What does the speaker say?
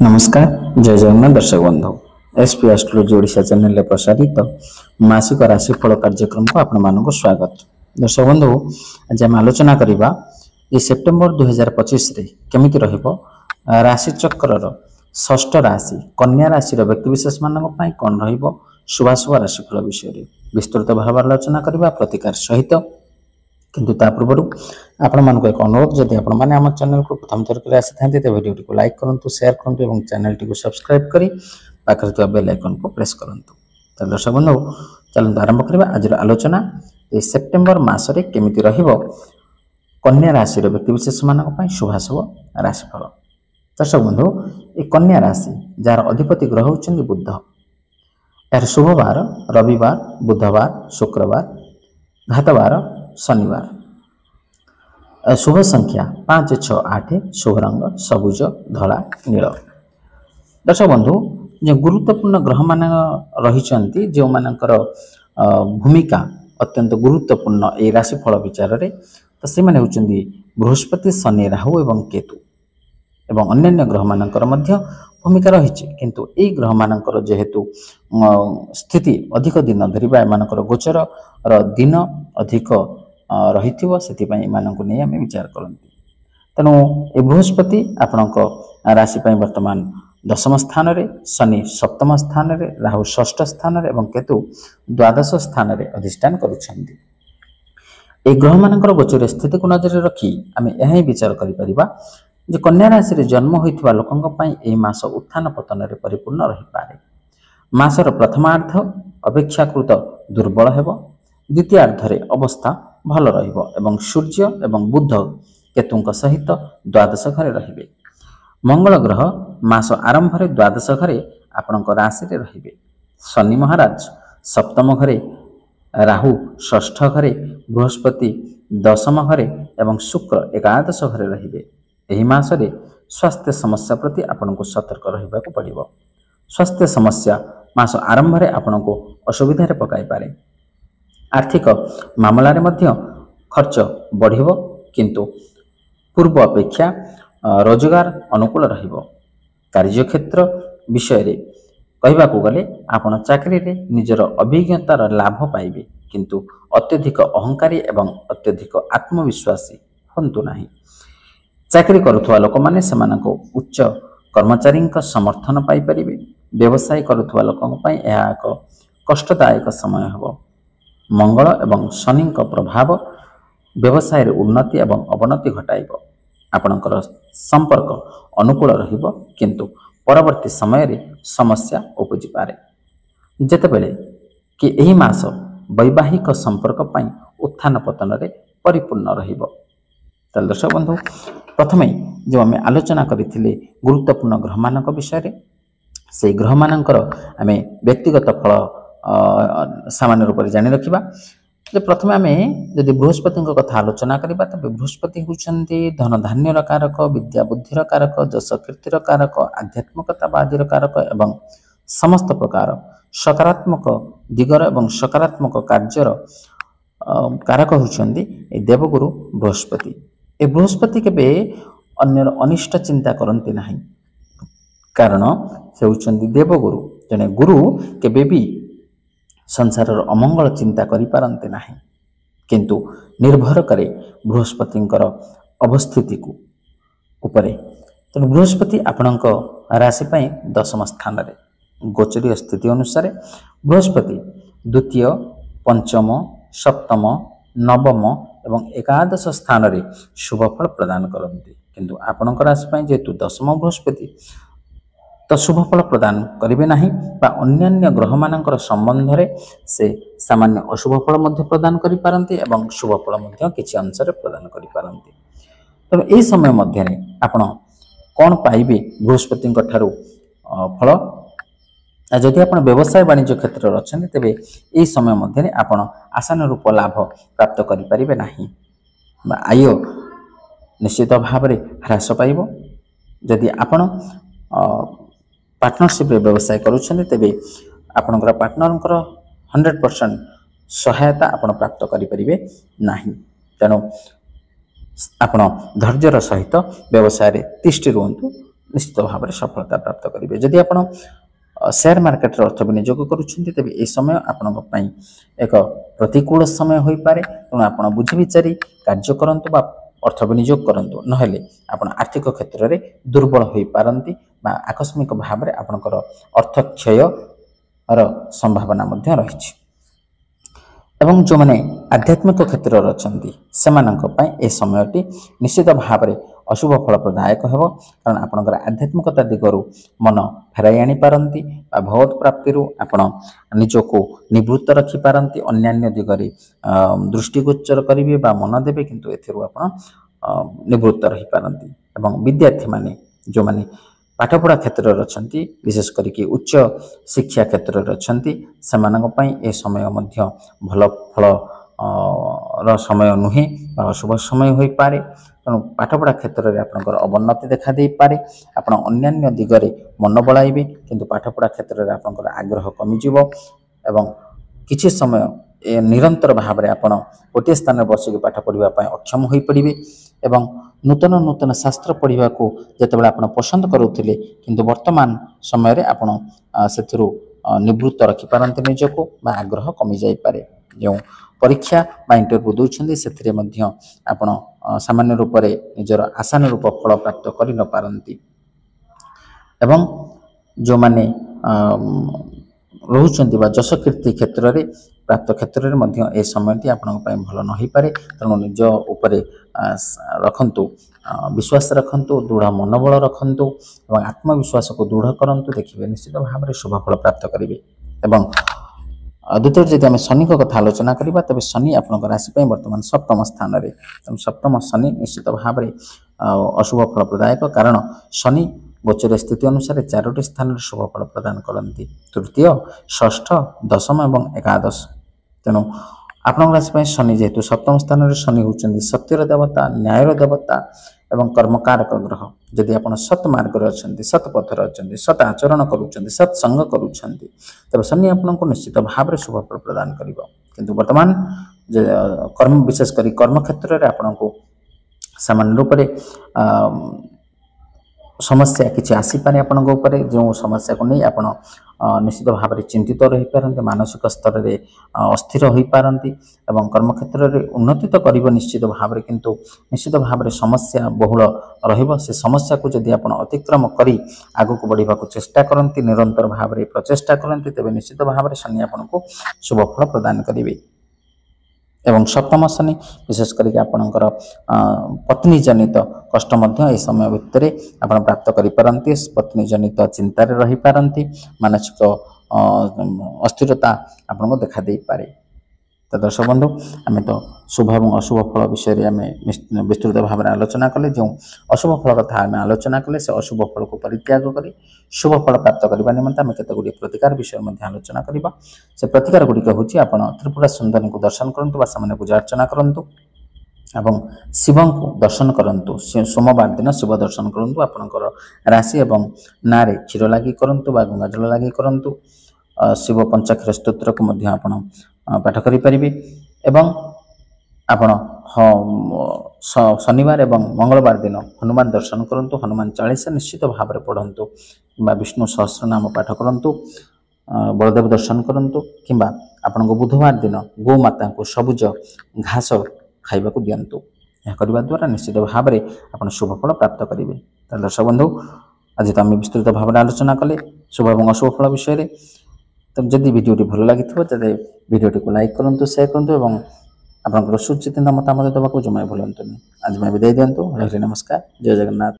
नमस्कार जय जगन्नाथ दर्शक बंधु एसपी एस्ट्रोलॉजी ओडिशा चैनल प्रसारित मासिक राशिफल कार्यक्रम को आपण मानक स्वागत। दर्शक बंधु आज आम आलोचना करवा ये सेप्टेम्बर 2025 रे केमिति रहिबो राशि चक्र षष्ठ राशि कन्या राशि व्यक्तिविशेष मानक पई कोन रहिबो शुभाशुभ राशिफल विषय रे विस्तृत भाव आलोचना करवा प्रतिकार सहित किंतु ता पूर्व आपण मानक एक अनुरोध जदि आपण माने हम चैनल को प्रथम थर के आसी थांते ते वीडियो को लाइक करंतु शेयर करंतु एवं चैनल को सब्सक्राइब करी पाखर तो बेल आइकन को प्रेस करंतु। तो दर्शक बंधु चलंतु आरंभ करबा आज आलोचना ए सेप्टेम्बर मास रे केमिति रहिबो कन्या राशि रे व्यक्ति विशेष मानक पई शुभाशुभ राशिफल। दर्शक बंधु ए कन्या राशि जार अधिपति ग्रह होचंदी बुध यार शुभवार रविवार बुधवार शुक्रवार घातवार शनिवार शुभ संख्या 5 6 8 शुभ रंग सबुज धला नील। दर्शक बंधु जो गुरुत्वपूर्ण ग्रह मान रही जो मानकर भूमिका अत्यंत गुरुत्वपूर्ण ए राशिफल विचार रे तो से माने होचंदी बृहस्पति शनि राहु एवं केतु एवं अन्य ग्रह मानकर मध्य भूमिका रही किंतु ए ग्रह मानकर जेहेतु स्थिति अधिक दिन धरिबा मानकर गोचर र दिन अधिक रही से नहीं आम विचार करती तेणु ए बृहस्पति आपणक राशि वर्तमान दशम स्थान रे शनि सप्तम स्थान रे राहु षष्ठ स्थान रे एवं केतु द्वादश स्थान रे अधिष्ठान करुछंती। ए ग्रह मानकर गोचर स्थिति को नजर रखी आम यह विचार करिपरिबा जे कन्या राशि रे जन्म होइथिबा लोकंक पई ए मास उत्थान पतन रे परिपूर्ण रही पारे। मासर प्रथमार्ध अपेक्षाकृत दुर्बल हेबो द्वितीयार्ध रे अवस्था भल रहिबो एवं सूर्य एवं बुध केतुंक सहित द्वादश घरे रहिबे। मंगल ग्रह मास आरंभ रे द्वादश घरे आपणक राशि रे रहिबे। शनि महाराज सप्तम घरे राहु षष्ठ घरे बृहस्पति दशम घरे एवं शुक्र एकादश घरे रहिबे। एही मास रे स्वास्थ्य समस्या प्रति आपनको सतर्क रहिबाको पड़िबो। स्वास्थ्य समस्या मास आरंभ रे आपनको असुविधा रे पकाई पारे। आर्थिक मामला रे मध्य खर्च बढ़िबो किंतु पूर्व अपेक्षा रोजगार अनुकूल रहिबो। कार्यक्षेत्र विषय रे कहबाकू गले आपण चाकरी रे निजर अभिज्ञतार लाभ पाइबे किंतु अत्यधिक अहंकारी एवं अत्यधिक आत्मविश्वासी हंतु नाही। चाकरी करुथुवा लोक माने सेमानको उच्च कर्मचारी समर्थन पाई परिबे। व्यवसाय करुथुवा लोकन पई यह एक कष्टदायक समय हेबो। मंगल एवं शनि प्रभाव व्यवसाय रे उन्नति एवं अवनति घटाइबो। आपणकर संपर्क अनुकूल रहिबो किंतु परवर्ती समय रे समस्या उपजि पारे। जेतेबेले कि एही मास वैवाहिक संपर्क पई उत्थान पतन रे परिपूर्ण रहिबो। दर्शक बंधु प्रथमे जो आम आलोचना करथिले गुरुत्वपूर्ण ग्रह मानक विषय रे से ग्रह मानकर आम व्यक्तिगत फल सामान्य रूप से जानी रखिबा। जे प्रथमे आम जदि बृहस्पति कथा आलोचना करबा तबे बृहस्पति होचंती धन धान्यर कारक विद्या बुद्धिर कारक जस कीर्तिर कारक आध्यात्मिकतावादीर कारक एवं समस्त प्रकार सकारात्मक दिगर एवं सकारात्मक कार्यर कारक होचंती ए देवगुरु बृहस्पति। ए बृहस्पति केबे अन्यर अनिष्ट चिंता करती नहीं कारण से होचंती देवगुरु। जने गुरु केबे भी संसार अमंगल चिंता करि पारंते नहीं किंतु निर्भर करे बृहस्पतिंकर अवस्थिति को उपरे। तेणु बृहस्पति आपणक राशि पई दशम स्थान रे गोचरीय स्थिति अनुसार बृहस्पति द्वितीय पंचम सप्तम नवम एवं एकादश स्थान रे शुभ फल प्रदान करती किंतु आपणक राशि पई जेतु दशम बृहस्पति तो शुभ फल प्रदान करिवे नहीं बा अन्यान्य ग्रह मानकर संबंध रे से सामान्य अशुभ फल मध्य प्रदान करि पारंती एवं शुभ फल मध्य किछि अंश रे प्रदान करि पारंती। तो ए समय मध्य रे आपण कोन पाइबे बृहस्पति ठारू फल जदि आपण व्यवसाय वाणिज्य क्षेत्र रे अछन तेबे ए समय मध्य रे आपण आसान रूप लाभ प्राप्त करि परिबे नाही बा आय निश्चित भाव रे ह्रास पाइबो। जदि आपण पार्टनरशिप व्यवसाय करुछन तेबे आपणकर पार्टनरकर 100% सहायता आपण प्राप्त करि परिबे नाही। तेणु आपण धैर्यर सहित व्यवसाय रे तिष्ठि रुहंतु ନିଶ୍ଚିତ ଭାବରେ ସଫଳତା ପ୍ରାପ୍ତ କରିବେ। ଯଦି ଆପଣ ସେୟାର ମାର୍କେଟରେ ଅର୍ଥ ବିନିଯୋଗ କରୁଛନ୍ତି ତେବେ ଏହି ସମୟ ଆପଣଙ୍କ ପାଇଁ ଏକ ପ୍ରତିକୂଳ ସମୟ ହୋଇପାରେ। ତେଣୁ ଆପଣ ବୁଝି ବିଚାରି କାର୍ଯ୍ୟ କରନ୍ତୁ ବା ଅର୍ଥ ବିନିଯୋଗ କରନ୍ତୁ, ନହେଲେ ଆପଣ ଆର୍ଥିକ କ୍ଷେତ୍ରରେ ଦୁର୍ବଳ ହୋଇପାରନ୍ତି ବା ଆକସ୍ମିକ ଭାବରେ ଆପଣଙ୍କର ଅର୍ଥ କ୍ଷୟର ସମ୍ଭାବନା ମଧ୍ୟ ରହିଛି। ଏବଂ ଯେଉଁମାନେ ଆଧ୍ୟାତ୍ମିକ କ୍ଷେତ୍ରରେ ଅଛନ୍ତି ସେମାନଙ୍କ ପାଇଁ ଏ ସମୟଟି ନିଶ୍ଚିତ ଭାବରେ ଅଶୁଭ ଫଳପ୍ରଦାୟକ ହେବ, କାରଣ ଆପଣଙ୍କର ଆଧ୍ୟାତ୍ମିକତା ଦିଗରୁ ମନ ଫେରାଇ ଆଣିପାରନ୍ତି ବା ଭଗବତ ପ୍ରାପ୍ତିରୁ ଆପଣ ନିଜକୁ ନିବୃତ୍ତ ରଖିପାରନ୍ତି, ଅନ୍ୟାନ୍ୟ ଦିଗରେ ଦୃଷ୍ଟିଗୋଚର କରିବେ ବା ମନ ଦେବେ, କିନ୍ତୁ ଏଥିରୁ ଆପଣ ନିବୃତ୍ତ ରହିପାରନ୍ତି। ଏବଂ ବିଦ୍ୟାର୍ଥୀମାନେ ଯେଉଁମାନେ ପାଠପଢ଼ା କ୍ଷେତ୍ରରେ ଅଛନ୍ତି, ବିଶେଷ କରିକି ଉଚ୍ଚ ଶିକ୍ଷା କ୍ଷେତ୍ରରେ ଅଛନ୍ତି, ସେମାନଙ୍କ ପାଇଁ ଏ ସମୟ ମଧ୍ୟ ଭଲ ଫଳର ସମୟ ନୁହେଁ ବା ଅଶୁଭ ସମୟ ହୋଇପାରେ। ତେଣୁ ପାଠପଢ଼ା କ୍ଷେତ୍ରରେ ଆପଣଙ୍କର ଅବନ୍ନତି ଦେଖାଦେଇପାରେ। ଆପଣ ଅନ୍ୟାନ୍ୟ ଦିଗରେ ମନ ବଳାଇବେ, କିନ୍ତୁ ପାଠପଢ଼ା କ୍ଷେତ୍ରରେ ଆପଣଙ୍କର ଆଗ୍ରହ କମିଯିବ ଏବଂ କିଛି ସମୟ ନିରନ୍ତର ଭାବରେ ଆପଣ ଗୋଟିଏ ସ୍ଥାନରେ ବସିକି ପାଠ ପଢ଼ିବା ପାଇଁ ଅକ୍ଷମ ହୋଇପଡ଼ିବେ। ଏବଂ ନୂତନ ନୂତନ ଶାସ୍ତ୍ର ପଢ଼ିବାକୁ ଯେତେବେଳେ ଆପଣ ପସନ୍ଦ କରୁଥିଲେ, କିନ୍ତୁ ବର୍ତ୍ତମାନ ସମୟରେ ଆପଣ ସେଥିରୁ ନିବୃତ୍ତ ରଖିପାରନ୍ତି ନିଜକୁ ବା ଆଗ୍ରହ କମିଯାଇପାରେ। ଯେଉଁ ପରୀକ୍ଷା ବା ଇଣ୍ଟରଭ୍ୟୁ ଦେଉଛନ୍ତି ସେଥିରେ ମଧ୍ୟ ଆପଣ ସାମାନ୍ୟ ରୂପରେ ନିଜର ଆଶାନୁରୂପ ଫଳ ପ୍ରାପ୍ତ କରି ନ ପାରନ୍ତି। ଏବଂ ଯେଉଁମାନେ ରହୁଛନ୍ତି ବା ଯଶ କୀର୍ତ୍ତି କ୍ଷେତ୍ରରେ ପ୍ରାପ୍ତ କ୍ଷେତ୍ରରେ ମଧ୍ୟ ଏ ସମୟଟି ଆପଣଙ୍କ ପାଇଁ ଭଲ ନ ହୋଇପାରେ। ତେଣୁ ନିଜ ଉପରେ ରଖନ୍ତୁ, ବିଶ୍ୱାସ ରଖନ୍ତୁ, ଦୃଢ଼ ମନୋବଳ ରଖନ୍ତୁ ଏବଂ ଆତ୍ମବିଶ୍ୱାସକୁ ଦୃଢ଼ କରନ୍ତୁ, ଦେଖିବେ ନିଶ୍ଚିତ ଭାବରେ ଶୁଭ ଫଳ ପ୍ରାପ୍ତ କରିବେ। ଏବଂ ଦ୍ୱିତୀୟରେ ଯଦି ଆମେ ଶନିଙ୍କ କଥା ଆଲୋଚନା କରିବା, ତେବେ ଶନି ଆପଣଙ୍କ ରାଶି ପାଇଁ ବର୍ତ୍ତମାନ ସପ୍ତମ ସ୍ଥାନରେ। ତେଣୁ ସପ୍ତମ ଶନି ନିଶ୍ଚିତ ଭାବରେ ଅଶୁଭ ଫଳ ପ୍ରଦାୟକ, କାରଣ ଶନି ଗୋଚର ସ୍ଥିତି ଅନୁସାରେ 4ଟି ସ୍ଥାନରେ ଶୁଭ ଫଳ ପ୍ରଦାନ କରନ୍ତି, ତୃତୀୟ, ଷଷ୍ଠ, ଦଶମ ଏବଂ ଏକାଦଶ। ତେଣୁ ଆପଣଙ୍କ ରାଶି ପାଇଁ ଶନି ଯେହେତୁ ସପ୍ତମ ସ୍ଥାନରେ, ଶନି ହେଉଛନ୍ତି ସତ୍ୟର ଦେବତା, ନ୍ୟାୟର ଦେବତା ଏବଂ କର୍ମକାରକ ଗ୍ରହ। ଯଦି ଆପଣ ସତ୍ ମାର୍ଗରେ ଅଛନ୍ତି, ସତ୍ ପଥରେ ଅଛନ୍ତି, ସତ୍ ଆଚରଣ କରୁଛନ୍ତି, ସତ୍ ସଙ୍ଗ କରୁଛନ୍ତି, ତେବେ ଶନି ଆପଣଙ୍କୁ ନିଶ୍ଚିତ ଭାବରେ ଶୁଭ ଫଳ ପ୍ରଦାନ କରିବ। କିନ୍ତୁ ବର୍ତ୍ତମାନ ବିଶେଷ କରି କର୍ମକ୍ଷେତ୍ରରେ ଆପଣଙ୍କୁ ସାମାନ୍ୟ ରୂପରେ ସମସ୍ୟା କିଛି ଆସିପାରେ ଆପଣଙ୍କ ଉପରେ, ଯେଉଁ ସମସ୍ୟାକୁ ନେଇ ଆପଣ ନିଶ୍ଚିତ ଭାବରେ ଚିନ୍ତିତ ରହିପାରନ୍ତି, ମାନସିକ ସ୍ତରରେ ଅସ୍ଥିର ହୋଇପାରନ୍ତି ଏବଂ କର୍ମକ୍ଷେତ୍ରରେ ଉନ୍ନତି ତ କରିବ ନିଶ୍ଚିତ ଭାବରେ, କିନ୍ତୁ ନିଶ୍ଚିତ ଭାବରେ ସମସ୍ୟା ବହୁଳ ରହିବ। ସେ ସମସ୍ୟାକୁ ଯଦି ଆପଣ ଅତିକ୍ରମ କରି ଆଗକୁ ବଢ଼ିବାକୁ ଚେଷ୍ଟା କରନ୍ତି, ନିରନ୍ତର ଭାବରେ ପ୍ରଚେଷ୍ଟା କରନ୍ତି, ତେବେ ନିଶ୍ଚିତ ଭାବରେ ଶନି ଆପଣଙ୍କୁ ଶୁଭ ଫଳ ପ୍ରଦାନ କରିବେ। ଏବଂ ସପ୍ତମ ଶନି ବିଶେଷ କରିକି ଆପଣଙ୍କର ପତ୍ନୀ ଜନିତ କଷ୍ଟ ମଧ୍ୟ ଏହି ସମୟ ଭିତରେ ଆପଣ ପ୍ରାପ୍ତ କରିପାରନ୍ତି, ପତ୍ନୀ ଜନିତ ଚିନ୍ତାରେ ରହିପାରନ୍ତି, ମାନସିକ ଅସ୍ଥିରତା ଆପଣଙ୍କୁ ଦେଖା ଦେଇପାରେ। ତ ଦର୍ଶକ ବନ୍ଧୁ, ଆମେ ତ ଶୁଭ ଏବଂ ଅଶୁଭ ଫଳ ବିଷୟରେ ଆମେ ବିସ୍ତୃତ ଭାବରେ ଆଲୋଚନା କଲେ। ଯେଉଁ ଅଶୁଭ ଫଳ କଥା ଆମେ ଆଲୋଚନା କଲେ, ସେ ଅଶୁଭ ଫଳକୁ ପରିତ୍ୟାଗ କରି ଶୁଭ ଫଳ ପ୍ରାପ୍ତ କରିବା ନିମନ୍ତେ ଆମେ କେତେ ଗୁଡ଼ିଏ ପ୍ରତିକାର ବିଷୟ ମଧ୍ୟ ଆଲୋଚନା କରିବା। ସେ ପ୍ରତିକାର ଗୁଡ଼ିକ ହେଉଛି, ଆପଣ ତ୍ରିପୁରା ସୁନ୍ଦରୀଙ୍କୁ ଦର୍ଶନ କରନ୍ତୁ ବା ସେମାନେ ପୂଜା ଅର୍ଚ୍ଚନା କରନ୍ତୁ ଏବଂ ଶିବଙ୍କୁ ଦର୍ଶନ କରନ୍ତୁ। ସୋମବାର ଦିନ ଶିବ ଦର୍ଶନ କରନ୍ତୁ, ଆପଣଙ୍କର ରାଶି ଏବଂ ନାଁରେ କ୍ଷୀର ଲାଗି କରନ୍ତୁ ବା ଗଙ୍ଗାଜଳ ଲାଗି କରନ୍ତୁ। ଶିବ ପଞ୍ଚାକ୍ଷର ସ୍ତୋତ୍ରକୁ ମଧ୍ୟ ଆପଣ ପାଠ କରିପାରିବେ। ଏବଂ ଆପଣ ଶନିବାର ଏବଂ ମଙ୍ଗଳବାର ଦିନ ହନୁମାନ ଦର୍ଶନ କରନ୍ତୁ, ହନୁମାନ ଚାଳିଶା ନିଶ୍ଚିତ ଭାବରେ ପଢ଼ନ୍ତୁ କିମ୍ବା ବିଷ୍ଣୁ ସହସ୍ରନାମ ପାଠ କରନ୍ତୁ, ବଳଦେବ ଦର୍ଶନ କରନ୍ତୁ କିମ୍ବା ଆପଣଙ୍କ ବୁଧବାର ଦିନ ଗୋମାତାଙ୍କୁ ସବୁଜ ଘାସ ଖାଇବାକୁ ଦିଅନ୍ତୁ। ଏହା କରିବା ଦ୍ୱାରା ନିଶ୍ଚିତ ଭାବରେ ଆପଣ ଶୁଭ ଫଳ ପ୍ରାପ୍ତ କରିବେ। ତାହେଲେ ଦର୍ଶକ ବନ୍ଧୁ, ଆଜି ତ ଆମେ ବିସ୍ତୃତ ଭାବରେ ଆଲୋଚନା କଲେ ଶୁଭ ଏବଂ ଅଶୁଭ ଫଳ ବିଷୟରେ। ତେଣୁ ଯଦି ଭିଡ଼ିଓଟି ଭଲ ଲାଗିଥିବ ତେବେ ଭିଡ଼ିଓଟିକୁ ଲାଇକ୍ କରନ୍ତୁ, ସେୟାର କରନ୍ତୁ ଏବଂ ଆପଣଙ୍କର ସୁଚିନ୍ତିତ ମତାମତ ଦେବାକୁ ଜମା ଭୁଲନ୍ତୁନି। ଆଜି ପାଇଁ ବିଦାୟ ଦିଅନ୍ତୁ। ରହିଲି, ନମସ୍କାର, ଜୟ ଜଗନ୍ନାଥ।